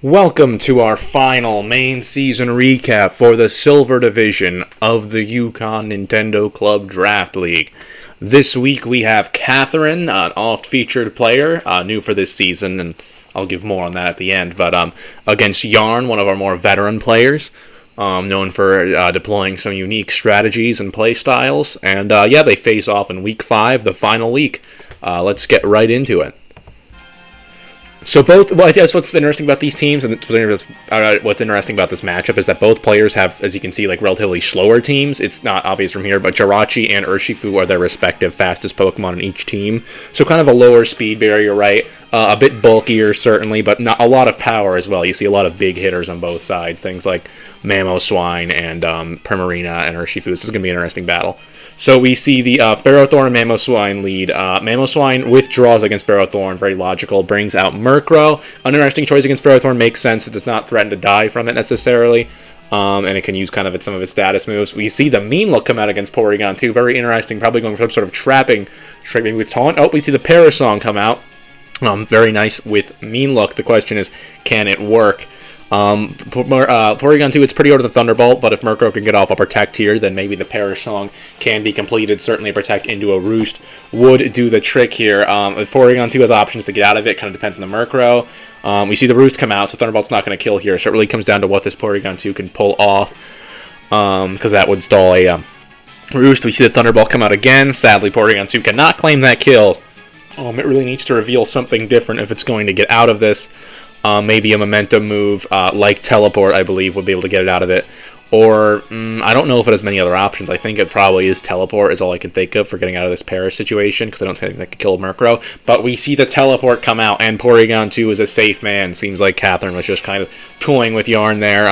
Welcome to our final main season recap for the Silver Division of the Yukon Nintendo Club Draft League. This week we have Katherine, an oft-featured player, new for this season, and I'll give more on that at the end, but against Yarn, one of our more veteran players, known for deploying some unique strategies and play styles, and they face off in Week 5, the final week. Let's get right into it. So I guess what's interesting about these teams, and what's interesting about this matchup is that both players have, as you can see, like relatively slower teams. It's not obvious from here, but Jirachi and Urshifu are their respective fastest Pokemon in each team. So kind of a lower speed barrier, right? A bit bulkier, certainly, but not a lot of power as well. You see a lot of big hitters on both sides, things like Mamoswine and Primarina and Urshifu. This is going to be an interesting battle. So we see the Ferrothorn and Mamoswine lead. Mamoswine withdraws against Ferrothorn, very logical, brings out Murkrow. An interesting choice against Ferrothorn, makes sense. It does not threaten to die from it necessarily, and it can use kind of some of its status moves. We see the Mean Look come out against Porygon too, very interesting, probably going for some sort of trapping, maybe with Taunt. Oh, we see the Parasong come out, very nice with Mean Look. The question is, can it work? Porygon 2, it's pretty over the Thunderbolt, but if Murkrow can get off a Protect here, then maybe the Parasong can be completed. Certainly a Protect into a Roost would do the trick here. If Porygon 2 has options to get out of it, kind of depends on the Murkrow. We see the Roost come out, so Thunderbolt's not going to kill here, so it really comes down to what this Porygon 2 can pull off, because that would stall a Roost. We see the Thunderbolt come out again. Sadly, Porygon 2 cannot claim that kill. It really needs to reveal something different if it's going to get out of this. Maybe a momentum move like Teleport, I believe, would be able to get it out of it. Or, I don't know if it has many other options. I think it probably is Teleport is all I can think of for getting out of this Paris situation, because I don't think that could kill Murkrow. But we see the Teleport come out, and Porygon 2 is a safe man. Seems like Katherine was just kind of toying with Yarn there.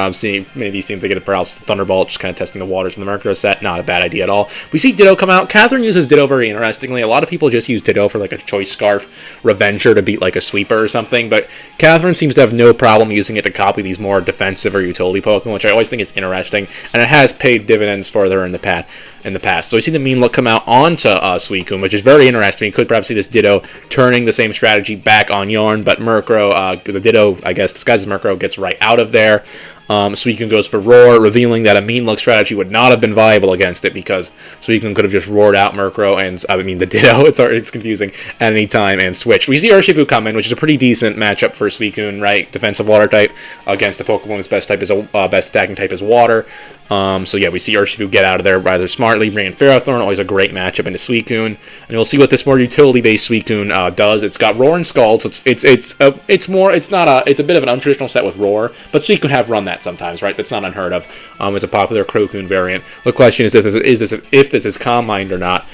Maybe seemed to get a paralysis Thunderbolt, just kind of testing the waters in the Murkrow set. Not a bad idea at all. We see Ditto come out. Katherine uses Ditto very interestingly. A lot of people just use Ditto for like a Choice Scarf Revenger to beat like a Sweeper or something, but Katherine seems to have no problem using it to copy these more defensive or utility Pokemon, which I always think is interesting. And it has paid dividends further in the past. So we see the Mean Look come out onto Suicune, which is very interesting. You could perhaps see this Ditto turning the same strategy back on Yarn, but Murkrow, the Ditto, I guess, disguised as Murkrow, gets right out of there. Suicune goes for Roar, revealing that a Mean Look strategy would not have been viable against it, because Suicune could have just roared out Murkrow and, the Ditto, it's confusing, at any time, and switched. We see Urshifu come in, which is a pretty decent matchup for Suicune, right? Defensive Water type against a Pokemon whose best attacking type is Water. We see Urshifu get out of there rather smartly, bring in Ferrothorn, always a great matchup into Suicune, and we'll see what this more utility-based Suicune does. It's got Roar and Scald, so it's a bit of an untraditional set with Roar, but Suicune have run that sometimes, right? That's not unheard of. It's a popular Crocoon variant. The question is if this is Calm Mind or not,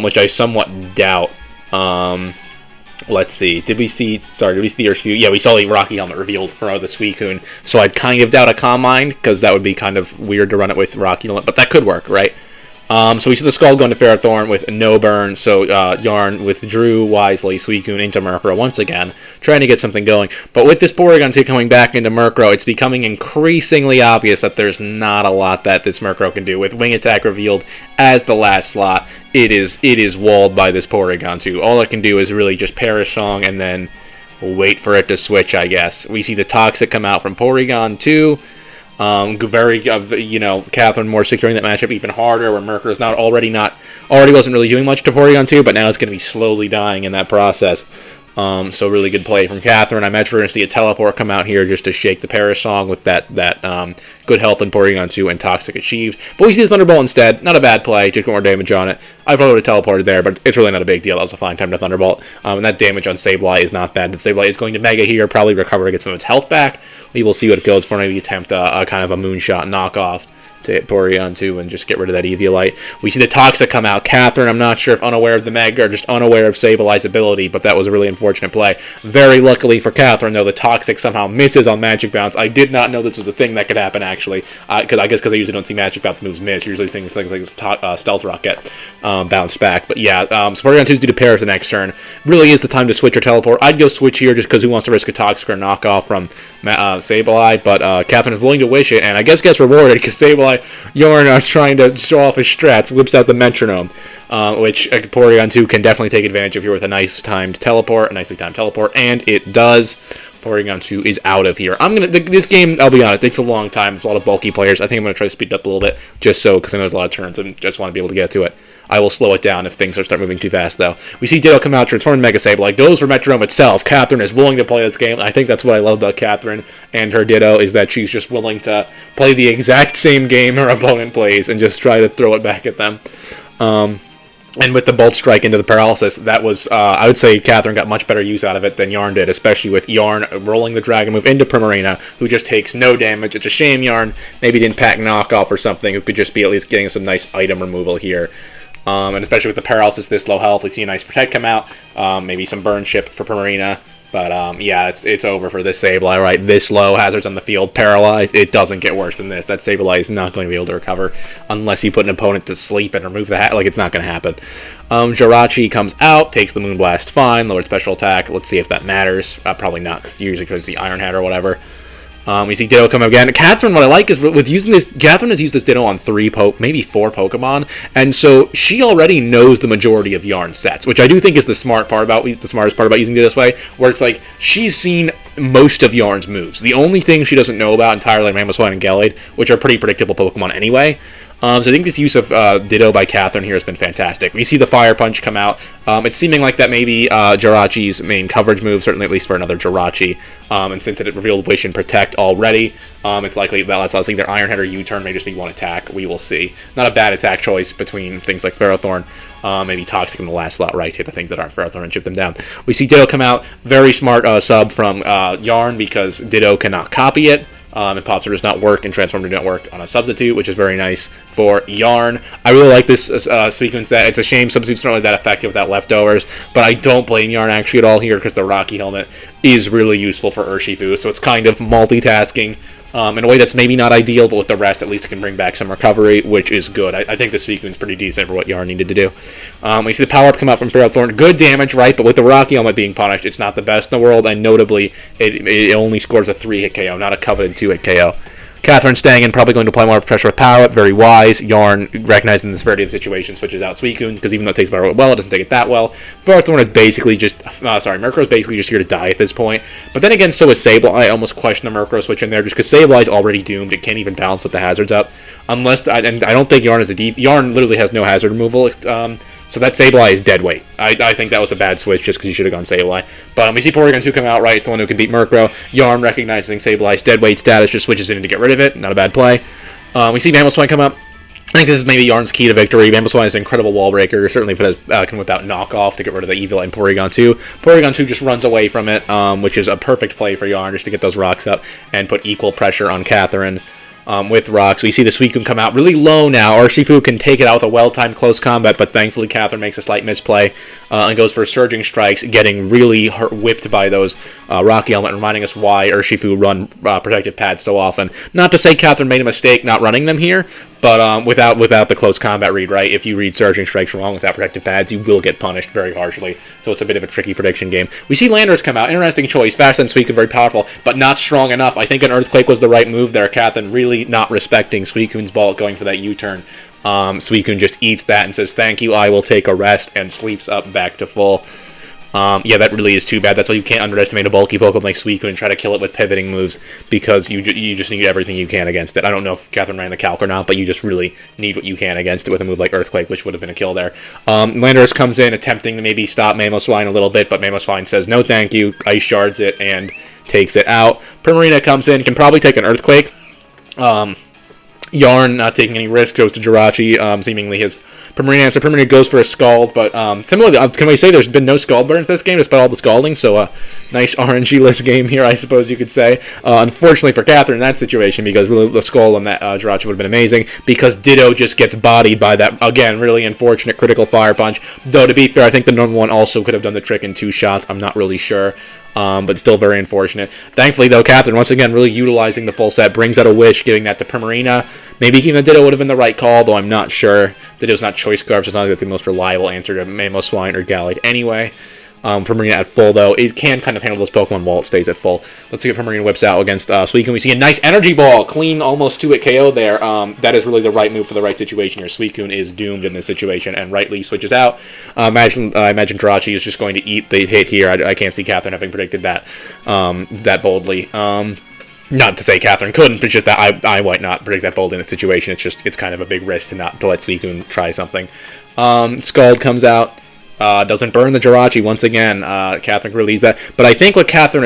which I somewhat doubt. Let's see. Did we see the Urshifu? Yeah, we saw the Rocky Helmet revealed for the Suicune, so I'd kind of doubt a Calm Mind, because that would be kind of weird to run it with Rocky Helmet, but that could work, right? So we see the Skull going to Ferrothorn with no burn, so Yarn withdrew wisely Suicune into Murkrow once again, trying to get something going. But with this Porygon 2 coming back into Murkrow, it's becoming increasingly obvious that there's not a lot that this Murkrow can do. With Wing Attack revealed as the last slot, it is walled by this Porygon 2. All it can do is really just Parasong and then wait for it to switch, I guess. We see the Toxic come out from Porygon 2. Katherine more securing that matchup even harder, where Murkrow's already wasn't really doing much to Porygon 2, but now it's going to be slowly dying in that process. So really good play from Katherine. I imagine we're going to see a Teleport come out here just to shake the Parasong with that good health in Porygon 2 and Toxic achieved. But we see this Thunderbolt instead. Not a bad play, just more damage on it. I probably would have teleported there, but it's really not a big deal. That was a fine time to Thunderbolt. And that damage on Sableye is not bad. The Sableye is going to Mega here, probably recover to get some of its health back. We will see what it goes for, maybe attempt a kind of a Moonshot knockoff to hit Porygon 2 and just get rid of that Eviolite. We see the Toxic come out. Katherine, I'm not sure if unaware of the Mega or just unaware of Sableye's ability, but that was a really unfortunate play. Very luckily for Katherine, though, the Toxic somehow misses on Magic Bounce. I did not know this was a thing that could happen, actually, because I usually don't see Magic Bounce moves miss. Usually things like Stealth Rock get bounced back. But yeah, so Porygon 2's due to Paris the next turn. Really is the time to switch or teleport. I'd go switch here just because who wants to risk a Toxic or knockoff from Sableye, but Katherine is willing to wish it, and I guess gets rewarded because Sableye, Yarn trying to show off his strats, whips out the Metronome, which Porygon 2 can definitely take advantage of here with a nicely timed teleport, and it does. Porygon 2 is out of here. This game, I'll be honest, takes a long time. There's a lot of bulky players. I think I'm gonna try to speed it up a little bit, just so, because I know there's a lot of turns and just want to be able to get to it. I will slow it down if things start moving too fast, though. We see Ditto come out, transform Mega Sableye, goes for Metronome itself. Katherine is willing to play this game. I think that's what I love about Katherine and her Ditto, is that she's just willing to play the exact same game her opponent plays and just try to throw it back at them. And with the Bolt Strike into the Paralysis, that was, I would say Katherine got much better use out of it than Yarn did, especially with Yarn rolling the Dragon Move into Primarina, who just takes no damage. It's a shame Yarn maybe didn't pack Knockoff or something, who could just be at least getting some nice item removal here. And especially with the Paralysis this low health, we see a nice Protect come out, maybe some Burn Chip for Primarina. But, yeah, it's over for this Sableye, right? This low, hazards on the field, paralyzed. It doesn't get worse than this. That Sableye is not going to be able to recover unless you put an opponent to sleep and remove the hat. Like, it's not going to happen. Jirachi comes out, takes the Moonblast, fine, lowered special attack. Let's see if that matters. Probably not, because usually because the Iron Hat or whatever. We see Ditto come up again. Katherine, what I like is with using this, Katherine has used this Ditto on maybe 4 Pokemon, and so she already knows the majority of Yarn sets, which I do think is the smartest part about using Ditto this way, where it's like she's seen most of Yarn's moves. The only thing she doesn't know about entirely are Mamoswine and Gallade, which are pretty predictable Pokemon anyway. So I think this use of Ditto by Katherine here has been fantastic. We see the Fire Punch come out. It's seeming like that maybe Jirachi's main coverage move, certainly at least for another Jirachi. And since it revealed Wish and Protect already, it's likely that I think their Iron Head or U-turn may just be one attack. We will see. Not a bad attack choice between things like Ferrothorn, maybe Toxic in the last slot, right? Hit the things that aren't Ferrothorn and chip them down. We see Ditto come out. Very smart sub from Yarn, because Ditto cannot copy it. And Popster does not work, and Transform does not work on a substitute, which is very nice for Yarn. I really like this sequence. That it's a shame substitutes aren't really that effective without leftovers, but I don't blame Yarn actually at all here, because the Rocky Helmet is really useful for Urshifu, so it's kind of multitasking in a way that's maybe not ideal, but with the rest, at least it can bring back some recovery, which is good. I think this sequence is pretty decent for what Yarn needed to do. We see the power-up come out from Ferrothorn. Good damage, right? But with the Rocky Helmet being punished, it's not the best in the world, and notably, it only scores a 3-hit KO, not a coveted 2-hit KO. Katherine staying in, probably going to apply more pressure with Power Up, very wise. Yarn, recognizing the severity of the situation, switches out Suicune, because even though it takes Power Up well, it doesn't take it that well. Ferrothorn is basically just, Murkrow is basically just here to die at this point. But then again, so is Sableye. I almost question the Murkrow switch in there, just because Sableye's already doomed. It can't even balance with the hazards up. And I don't think Yarn is Yarn literally has no hazard removal, so that Sableye is dead weight. I think that was a bad switch just because you should have gone Sableye. But we see Porygon 2 come out, right? It's the one who can beat Murkrow. Yarn, recognizing Sableye's dead weight status, just switches in to get rid of it. Not a bad play. We see Mamoswine come up. I think this is maybe Yarn's key to victory. Mamoswine is an incredible wall breaker, certainly if it has, can whip out Knockoff to get rid of the Evil in Porygon 2. Porygon 2 just runs away from it, which is a perfect play for Yarn, just to get those rocks up and put equal pressure on Katherine. With rocks. We see the Suicune come out really low now. Urshifu can take it out with a well-timed close combat, but thankfully Katherine makes a slight misplay and goes for Surging Strikes, getting really whipped by those Rocky Helmet, reminding us why Urshifu run protective pads so often. Not to say Katherine made a mistake not running them here, but without the close combat read, right? If you read Surging Strikes wrong without protective pads, you will get punished very harshly. So it's a bit of a tricky prediction game. We see Landorus come out. Interesting choice. Faster than Suicune, very powerful, but not strong enough. I think an Earthquake was the right move there. Katherine really not respecting Suicune's bulk, going for that U-turn. Suicune just eats that and says, "Thank you, I will take a rest," and sleeps up back to full. Yeah, that really is too bad. That's why you can't underestimate a bulky Pokemon like Suicune and try to kill it with pivoting moves, because you just need everything you can against it. I don't know if Katherine ran the calc or not, but you just really need what you can against it with a move like Earthquake, which would have been a kill there. Landorus comes in, attempting to maybe stop Mamoswine a little bit, but Mamoswine says, "No thank you," Ice Shards it, and takes it out. Primarina comes in, can probably take an Earthquake. Yarn, not taking any risks, goes to Jirachi, seemingly his Primarina answer. Primarina goes for a Scald, but similarly, can we say there's been no Scald burns this game, despite all the scalding, so nice RNG-less game here, I suppose you could say. Unfortunately for Katherine in that situation, because really the Scald on that Jirachi would have been amazing, because Ditto just gets bodied by that, again, really unfortunate critical Fire Punch, though to be fair, I think the number one also could have done the trick in 2 shots, I'm not really sure. But still very unfortunate. Thankfully, though, Katherine, once again, really utilizing the full set, brings out a Wish, giving that to Primarina. Maybe even a Ditto would have been the right call, though I'm not sure. Ditto's not Choice Scarf, so it's not the most reliable answer to Mamoswine or Gallade anyway. Primarina at full, though. It can kind of handle those Pokemon while it stays at full. Let's see what Primarina whips out against Suicune. We see a nice Energy Ball. Clean, almost 2-hit KO there. That is really the right move for the right situation here. Suicune is doomed in this situation, and rightly switches out. I imagine Jirachi is just going to eat the hit here. I can't see Katherine having predicted that that boldly. Not to say Katherine couldn't, but just that I might not predict that bold in a situation. It's kind of a big risk to let Suicune try something. Scald comes out. Doesn't burn the Jirachi once again. Katherine can release that. But I think what Katherine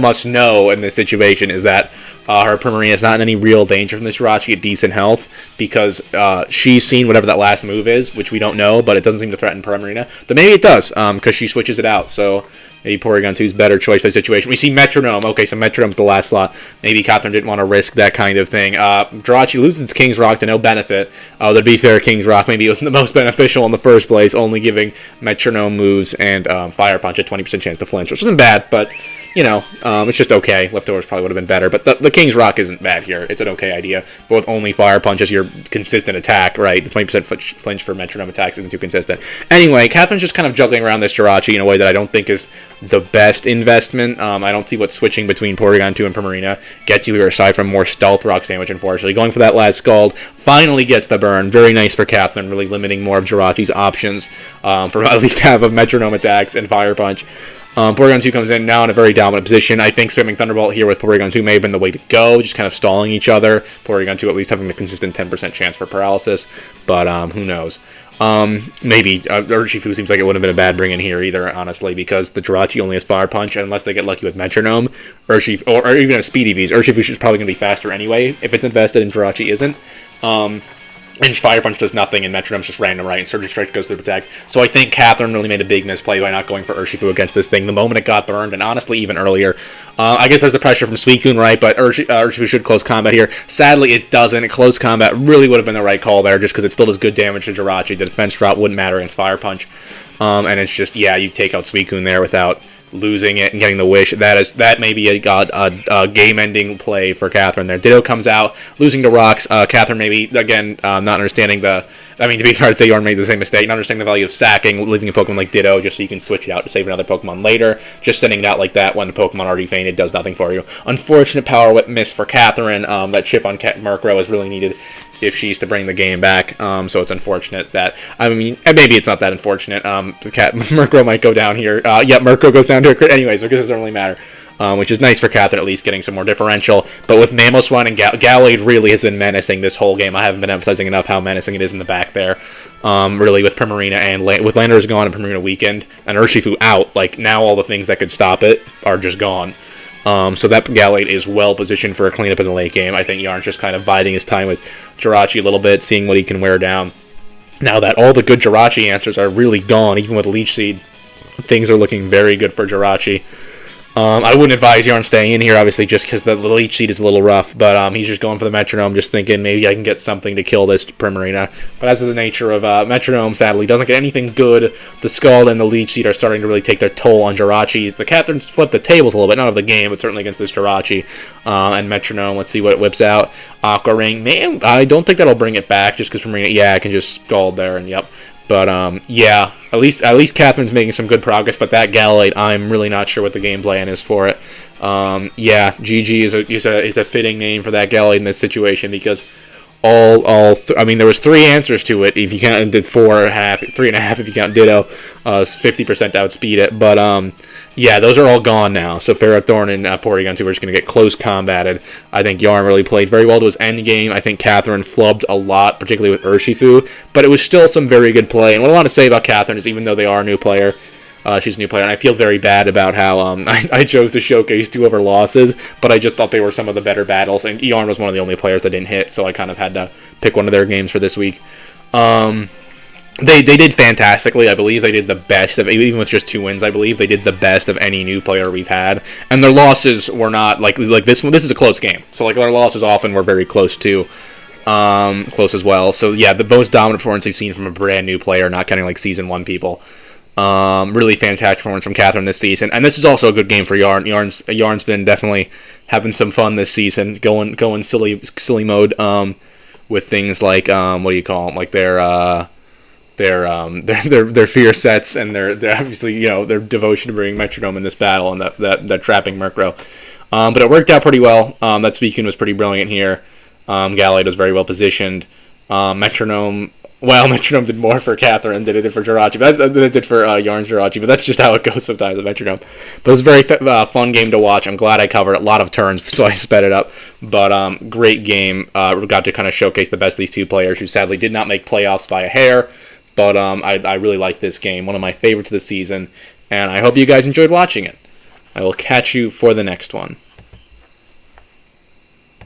must know in this situation is that her Primarina is not in any real danger from this Jirachi at decent health, because she's seen whatever that last move is, which we don't know, but it doesn't seem to threaten Primarina. But maybe it does, because she switches it out. So maybe Porygon 2's better choice for the situation. We see Metronome. Okay, so Metronome's the last slot. Maybe Katherine didn't want to risk that kind of thing. Jirachi loses its King's Rock to no benefit. To be fair, King's Rock maybe it wasn't the most beneficial in the first place, only giving Metronome moves and Fire Punch a 20% chance to flinch, which isn't bad, but, it's just okay. Leftovers probably would have been better, but the King's Rock isn't bad here. It's an okay idea. But with only Fire Punch as your consistent attack, right, the 20% flinch for Metronome attacks isn't too consistent. Anyway, Katherine's just kind of juggling around this Jirachi in a way that I don't think is the best investment. I don't see what switching between Porygon 2 and Primarina gets you here, aside from more Stealth Rocks damage, unfortunately. Going for that last Scald, finally gets the burn. Very nice for Katherine, really limiting more of Jirachi's options for at least half of Metronome attacks and Fire Punch. Porygon 2 comes in now in a very dominant position. I think spamming Thunderbolt here with Porygon 2 may have been the way to go, just kind of stalling each other. Porygon 2 at least having the consistent 10% chance for paralysis, but who knows. Maybe Urshifu seems like it wouldn't have been a bad bring in here either, honestly, because the Jirachi only has Fire Punch, and unless they get lucky with Metronome, Urshifu, or even a Speedy V's, Urshifu is probably going to be faster anyway if it's invested and Jirachi isn't. And Fire Punch does nothing, and Metronome's just random, right? And Surgic Strike goes through Protect. So I think Katherine really made a big misplay by not going for Urshifu against this thing the moment it got burned, and honestly, even earlier. I guess there's the pressure from Suicune, right? But Urshifu should close combat here. Sadly, it doesn't. Close combat really would have been the right call there, just because it still does good damage to Jirachi. The defense drop wouldn't matter against Fire Punch. And it's just, yeah, you take out Suicune there without losing it and getting the wish. That may be a game-ending play for Katherine there. Ditto comes out, losing to Rocks. Katherine maybe, again, not understanding to be fair, I'd say Yarn made the same mistake, not understanding the value of sacking, leaving a Pokemon like Ditto just so you can switch it out to save another Pokemon later. Just sending it out like that when the Pokemon already fainted does nothing for you. Unfortunate Power Whip miss for Katherine. That chip on Murkrow is really needed if she's to bring the game back, so it's unfortunate that, maybe it's not that unfortunate, Murkrow might go down here, Murkrow goes down to a crit anyways, because it doesn't really matter, which is nice for Katherine, at least getting some more differential, but with Mamoswine and Gallade really has been menacing this whole game. I haven't been emphasizing enough how menacing it is in the back there, really with Primarina and with Landers gone and Primarina weakened, and Urshifu out, like, now all the things that could stop it are just gone. So that Gallade is well positioned for a cleanup in the late game. I think Yarn's just kind of biding his time with Jirachi a little bit, seeing what he can wear down. Now that all the good Jirachi answers are really gone, even with Leech Seed, things are looking very good for Jirachi. I wouldn't advise Yarn staying in here, obviously, just because the Leech Seed is a little rough, but he's just going for the Metronome, just thinking maybe I can get something to kill this Primarina. But as is the nature of Metronome, sadly, doesn't get anything good. The Scald and the Leech Seed are starting to really take their toll on Jirachi. The Katherine's flipped the tables a little bit, not of the game, but certainly against this Jirachi. And Metronome, let's see what it whips out. Aqua Ring, man, I don't think that'll bring it back, just because Primarina, I can just Scald there, and yep. But, at least Katherine's making some good progress, but that Gallade, I'm really not sure what the game plan is for it. GG is a fitting name for that Gallade in this situation, because there was 3 answers to it, if you count, did 3.5 if you count Ditto, 50% to outspeed it, but, those are all gone now. So Ferrothorn and Porygon 2 are just going to get close combated. I think Yarn really played very well to his end game. I think Katherine flubbed a lot, particularly with Urshifu, but it was still some very good play. And what I want to say about Katherine is, even though they are a new player, she's a new player, and I feel very bad about how I chose to showcase 2 of her losses, but I just thought they were some of the better battles, and Yarn was one of the only players that didn't hit, so I kind of had to pick one of their games for this week. They did fantastically. I believe they did the best of, even with just 2 wins, I believe they did the best of any new player we've had. And their losses were not like this one. This is a close game, so like their losses often were very close too, close as well. So yeah, the most dominant performance we've seen from a brand new player, not counting like season 1 people. Really fantastic performance from Katherine this season, and this is also a good game for Yarn. Yarn's been definitely having some fun this season, going silly mode with things like what do you call them, like their their fear sets and their obviously their devotion to bringing metronome in this battle and that trapping Murkrow. But it worked out pretty well. That Suicune was pretty brilliant here. Gallade was very well positioned. Metronome did more for Katherine than it did for Jirachi, than it did for Yarn's Jirachi, but that's just how it goes sometimes with Metronome. But it was a very fun game to watch. I'm glad I covered a lot of turns, so I sped it up. But great game. We got to kind of showcase the best of these two players, who sadly did not make playoffs by a hair. But I really like this game, one of my favorites of the season, and I hope you guys enjoyed watching it. I will catch you for the next one.